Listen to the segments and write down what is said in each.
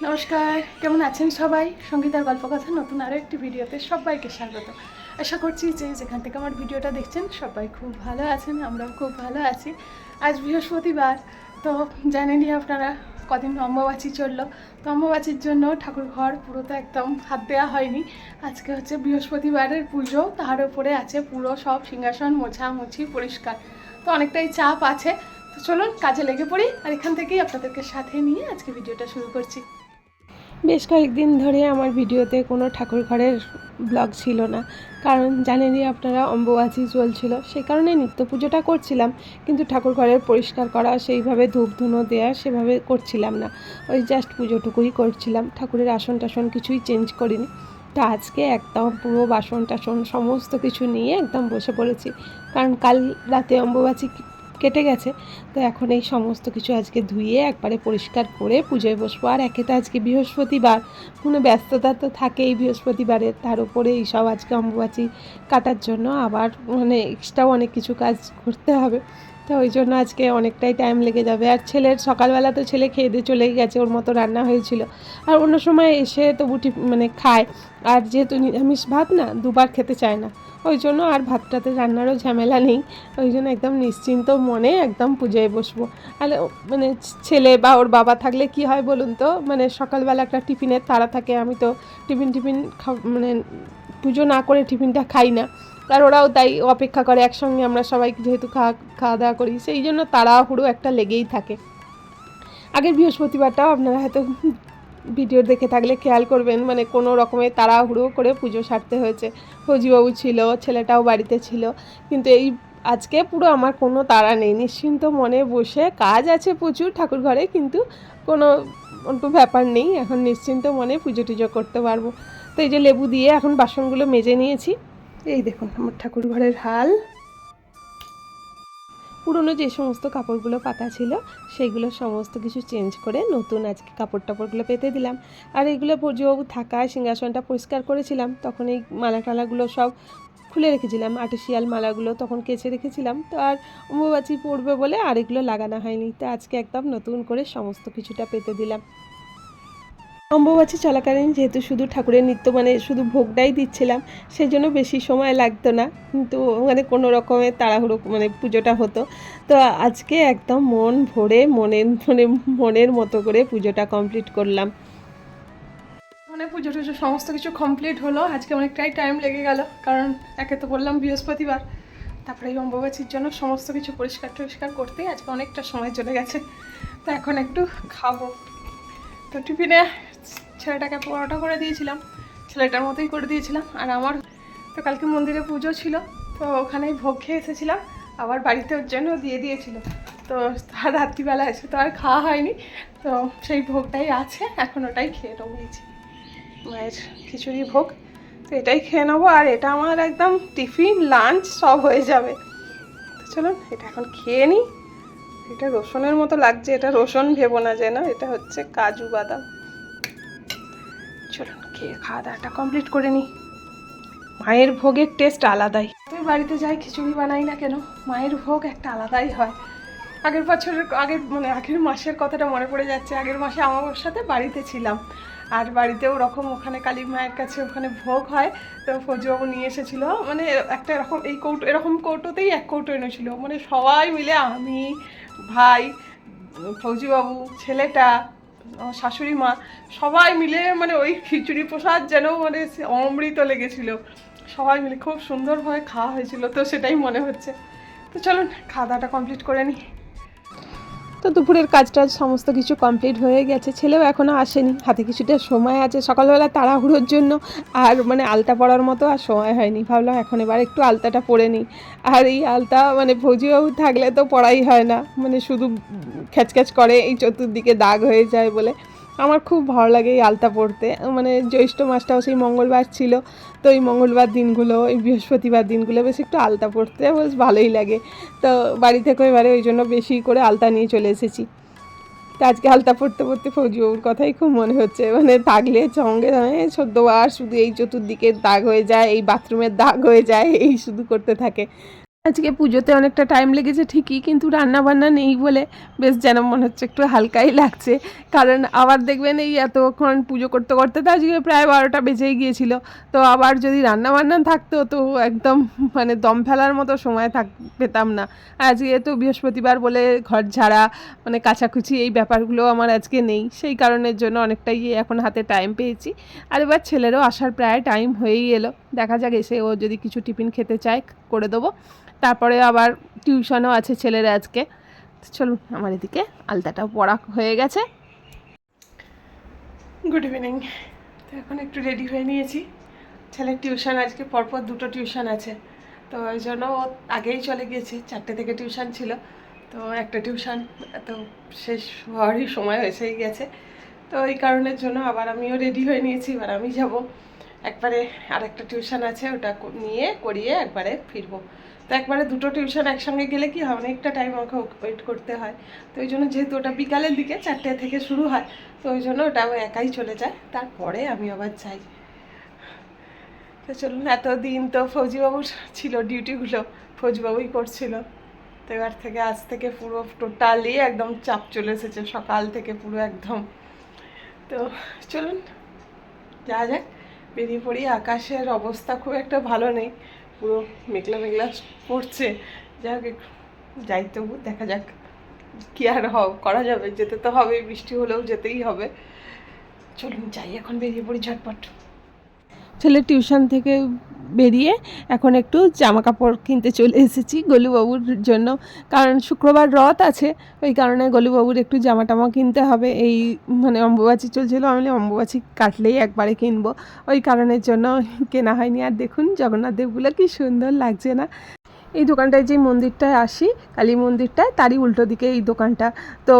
নমস্কার, কেমন আছেন সবাই? সঙ্গীতার গল্পকথা নতুন আরও একটি ভিডিওতে সবাইকে স্বাগত। আশা করছি যে যেখান থেকে আমার ভিডিওটা দেখছেন সবাই খুব ভালো আছেন, আমরাও খুব ভালো আছি। আজ বৃহস্পতিবার, তো জানেনই আপনারা কদিন অম্বুবাচী চললো। তো অম্বুবাচীর জন্য ঠাকুর ঘর পুরো তো একদম হাত দেওয়া হয়নি। আজকে হচ্ছে বৃহস্পতিবারের পুজো, তার উপরে আছে পুরো সব সিংহাসন মোছামুছি পরিষ্কার, তো অনেকটাই চাপ আছে। তো চলুন কাজে লেগে পড়ি, আর এখান থেকেই আপনাদেরকে সাথে নিয়ে আজকে ভিডিওটা শুরু করছি। বেশ কয়েকদিন ধরে আমার ভিডিওতে কোনো ঠাকুর ঘরের ব্লগ ছিল না, কারণ জানেনই আপনারা অম্বুবাচী চলছিল, সেই কারণে নিত্য পুজোটা করছিলাম, কিন্তু ঠাকুর ঘরের পরিষ্কার করা, সেইভাবে ধূপ ধুনো দেওয়া সেভাবে করছিলাম না। ওই জাস্ট পুজোটুকুই করছিলাম, ঠাকুরের আসন টাসন কিছুই চেঞ্জ করিনি। তো আজকে একদম পুরো বাসন টাসন সমস্ত কিছু নিয়ে একদম বসে পড়েছি, কারণ কাল রাতে অম্বুবাচী কেটে গেছে। তো এখন এই সমস্ত কিছু আজকে ধুয়ে একবারে পরিষ্কার করে পুজোয় বসবো। আর একে তো আজকে বৃহস্পতিবার, কোনো ব্যস্ততা তো থাকেই বৃহস্পতিবারের, তার উপরে এইসব আজকে অম্বুবাচী কাটার জন্য আবার এক্সট্রাও অনেক কিছু কাজ করতে হবে। তো ওই জন্য আজকে অনেকটাই টাইম লেগে যাবে। আর ছেলের সকালবেলা তো ছেলে খেয়ে দিয়ে চলেই গেছে, ওর মতো রান্না হয়েছিল। আর অন্য সময় এসে তবু খায়, আর যেহেতু নিরামিষ ভাত না, দুবার খেতে চায় না, ওই জন্য আর ভাতটাতে রান্নারও ঝামেলা নেই। ওই জন্য একদম নিশ্চিন্ত মনে একদম পুজোয় বসবো। আর ছেলে বা ওর বাবা থাকলে কি হয় বলুন তো, সকালবেলা একটা টিফিনের তাড়া থাকে, আমি তো টিফিন পুজো না করে টিফিনটা খাই না। আর ওরাও তাই অপেক্ষা করে, একসঙ্গে আমরা সবাই যেহেতু খাওয়া দাওয়া করি, সেই জন্য তাড়াহুড়ো একটা লেগেই থাকে। আগের বৃহস্পতিবারটাও আপনারা হয়তো ভিডিও দেখে থাকলে খেয়াল করবেন, কোনো রকমের তাড়াহুড়ো করে পুজো সারতে হয়েছে। ফৌজিবাবু ছিল, ছেলেটাও বাড়িতে ছিল, কিন্তু এই আজকে পুরো আমার কোনো তাড়া নেই, নিশ্চিন্ত মনে বসে, কাজ আছে প্রচুর ঠাকুর ঘরে, কিন্তু কোনো ব্যাপার নেই, এখন নিশ্চিন্ত মনে পুজো টুজো করতে পারবো। তো এই যে লেবু দিয়ে এখন বাসনগুলো মেজে নিয়েছি। এই দেখুন আমার ঠাকুর ঘরের হাল। পুরনো যে সমস্ত কাপড়গুলো পাতা ছিল সেইগুলো সমস্ত কিছু চেঞ্জ করে নতুন আজকে কাপড় টাপড়গুলো পেতে দিলাম। আর এইগুলো পূর্যবাবু থাকায় সিংহাসনটা পরিষ্কার করেছিলাম, তখন এই মালা টালাগুলো সব খুলে রেখেছিলাম, আর্টিফিশিয়াল মালাগুলো তখন কেচে রেখেছিলাম। তো আর অম্বুবাচী পড়বে বলে আর এগুলো লাগানো হয়নি, তো আজকে একদম নতুন করে সমস্ত কিছুটা পেতে দিলাম। অম্বুবাচী চলাকালীন যেহেতু শুধু ঠাকুরের নিত্য শুধু ভোগটাই দিচ্ছিলাম, সেই জন্য বেশি সময় লাগতো না, কিন্তু কোনো রকমের তাড়াহুড়ো পুজোটা হতো। তো আজকে একদম মন ভরে মনের মতো করে পুজোটা কমপ্লিট করলাম। পুজো টুজো সমস্ত কিছু কমপ্লিট হলো। আজকে অনেকটাই টাইম লেগে গেল, কারণ একে তো বললাম বৃহস্পতিবার, তারপরে এই অম্বুবাচীর জন্য সমস্ত কিছু পরিষ্কার টরিষ্কার করতেই আজকে অনেকটা সময় চলে গেছে। তো এখন একটু খাবো। তো টিফিনে ছেলেটাকে পরোটা করে দিয়েছিলাম, ছেলেটার মতোই করে দিয়েছিলাম। আর আমার তো কালকে মন্দিরে পুজো ছিল, তো ওখানেই ভোগ খেয়ে এসেছিলাম, আবার বাড়িতে ওর জন্য দিয়ে দিয়েছিল। তো তার রাত্রিবেলা এসে তো আর খাওয়া হয়নি, তো সেই ভোগটাই আছে, এখন ওটাই খেয়ে নিয়েছি, মায়ের খিচুড়ি ভোগ। তো এটাই খেয়ে নেবো, আর এটা আমার একদম টিফিন লাঞ্চ সব হয়ে যাবে। তো চলুন এটা এখন খেয়ে নিই। এটা রসুনের মতো লাগছে, এটা রসুন ভেবো না যেন, এটা হচ্ছে কাজু বাদাম। চলুন খেয়ে খাওয়া দাওয়াটা কমপ্লিট করে নিই। মায়ের ভোগের টেস্ট আলাদাই, তুই বাড়িতে যাই খিচুড়ি বানাই না কেন, মায়ের ভোগ একটা আলাদাই হয়। আগের মাসের কথাটা মনে পড়ে যাচ্ছে। আগের মাসে অমাবস্যাতে বাড়িতে ছিলাম, আর বাড়িতেও ওরকম ওখানে কালী মায়ের কাছে ওখানে ভোগ হয়। তো ফৌজিবাবু নিয়ে এসেছিলো, একটা এরকম কৌটোতেই এক কৌটো এনেছিল, সবাই মিলে, আমি, ভাই, ফৌজিবাবু, ছেলেটা, শাশুড়ি মা, সবাই মিলে ওই খিচুড়ি প্রসাদ যেন অমৃত লেগেছিল। সবাই মিলে খুব সুন্দরভাবে খাওয়া হয়েছিল, তো সেটাই মনে হচ্ছে। তো চলুন খাওয়া দাওয়াটা কমপ্লিট করে নিই। তো দুপুরের কাজটা সমস্ত কিছু কমপ্লিট হয়ে গেছে, ছেলেও এখনও আসেনি, হাতে কিছুটা সময় আছে। সকালবেলা তাড়াহুড়োর জন্য আর আলতা পরার মতো আর সময় হয়নি, ভাবলাম এখন এবার একটু আলতাটা পরে নিই। আর এই আলতা ফৌজিবাবু থাকলে তো পরাই হয় না, শুধু খ্যাচখ্যাচ করে, এই চতুর্দিকে দাগ হয়ে যায় বলে। আমার খুব ভালো লাগে এই আলতা পরতে, জ্যৈষ্ঠ মাসটাও সেই মঙ্গলবার ছিল, তো এই মঙ্গলবার দিনগুলো, এই বৃহস্পতিবার দিনগুলো বেশ একটু আলতা পরতে বেশ ভালোই লাগে। তো বাড়ি থেকে এবারে ওই জন্য বেশি করে আলতা নিয়ে চলে এসেছি। তো আজকে আলতা পরতে পরতে ফৌজিবাবুর কথাই খুব মনে হচ্ছে, থাকলে সঙ্গে সদ্যবার শুধু এই চতুর্দিকে দাগ হয়ে যায়, এই বাথরুমের দাগ হয়ে যায়, এই শুধু করতে থাকে। আজকে পুজোতে অনেকটা টাইম লেগেছে ঠিকই, কিন্তু রান্না বান্না নেই বলে বেশ যেন মনে হচ্ছে একটু হালকাই লাগছে। কারণ আবার দেখবেন এই এতক্ষণ পুজো করতে করতে তো আজকে প্রায় 12টা বেজেই গিয়েছিল। তো আবার যদি রান্না বান্না থাকতো তো একদম মানে দম ফেলার মতো সময় পেতাম না। আর আজকে তো বৃহস্পতিবার বলে ঘর ঝাড়া মানে কাচাকুচি এই ব্যাপারগুলো আমার আজকে নেই, সেই কারণের জন্য অনেকটাই এখন হাতে টাইম পেয়েছি। আর এবার ছেলেরও আসার প্রায় টাইম হয়েই এলো, দেখা যাক এসে ও যদি কিছু টিফিন খেতে চায় করে দেবো। তারপরে আবার টিউশনও আছে ছেলের আজকে। চলুন, আমার এদিকে আলতাটাও পড়া হয়ে গেছে। Good evening. তো এখন একটু রেডি হয়ে নিয়েছি। ছেলের টিউশন আজকে পরপর 2টো টিউশন আছে, তো ওই জন্য ও আগেই চলে গিয়েছে। 4টে থেকে টিউশন ছিল, তো একটা টিউশন তো শেষ হওয়ারই সময় এসেই গেছে। তো এই কারণের জন্য আবার আমিও রেডি হয়ে নিয়েছি। এবার আমি যাব একবারে, আরেকটা টিউশন আছে ওটা নিয়ে করিয়ে একবারে ফিরবো। তো একবারে 2টো টিউশন একসঙ্গে গেলে কি হয়, অনেকটা টাইম আমাকে ওয়েট করতে হয়। তো ওই জন্য যেহেতু ওটা বিকালের দিকে 4টে থেকে শুরু হয়, তো ওই জন্য ওটা একাই চলে যায়, তারপরে আমি আবার যাই। তো চলুন, এতদিন তো ফৌজিবাবুর ছিল ডিউটিগুলো, ফৌজিবাবুই করছিল। তো এবার থেকে আজ থেকে পুরো টোটালি একদম চাপ চলে এসেছে, সকাল থেকে পুরো একদম। তো চলুন যা যাক, বেরিয়ে পড়ি। আকাশের অবস্থা খুব একটা ভালো নেই, পুরো মেঘলা মেঘলা পড়ছে। যাক যাই, তবু দেখা যাক কি আর করা যাবে, যেতে তো হবে, বৃষ্টি হলেও যেতেই হবে। চলুন যাই, এখন বেরিয়ে পড়ি ঝটপট। ছেলে টিউশন থেকে বেরিয়ে এখন একটু জামা কাপড় কিনতে চলে এসেছি গলুবাবুর জন্য, কারণ শুক্রবার রথ আছে, ওই কারণে গলুবাবুর একটু জামা টামা কিনতে হবে। এই মানে অম্বুবাচী চলছিল, আমি অম্বুবাচী কাটলেই একবারে কিনবো, ওই কারণের জন্য কেনা হয়নি। আর দেখুন জগন্নাথ দেবগুলো কি সুন্দর লাগছে না। এই দোকানটায় যে মন্দিরটায় আসি, কালী মন্দিরটায়, তারই উল্টো দিকে এই দোকানটা। তো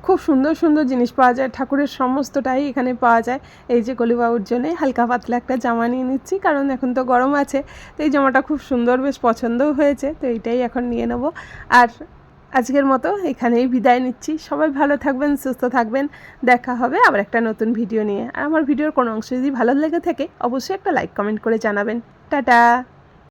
খুব সুন্দর সুন্দর জিনিস পাওয়া যায়, ঠাকুরের সমস্তটাই এখানে পাওয়া যায়। এই যে গলুবাবুর জন্যে হালকা পাতলা একটা জামা নিয়ে নিচ্ছি, কারণ এখন তো গরম আছে। তো এই জামাটা খুব সুন্দর, বেশ পছন্দও হয়েছে, তো এইটাই এখন নিয়ে নেব। আর আজকের মতো এখানেই বিদায় নিচ্ছি। সবাই ভালো থাকবেন, সুস্থ থাকবেন, দেখা হবে আবার একটা নতুন ভিডিও নিয়ে। আর আমার ভিডিওর কোনো অংশ যদি ভালো লেগে থাকে অবশ্যই একটা লাইক কমেন্ট করে জানাবেন। টাটা।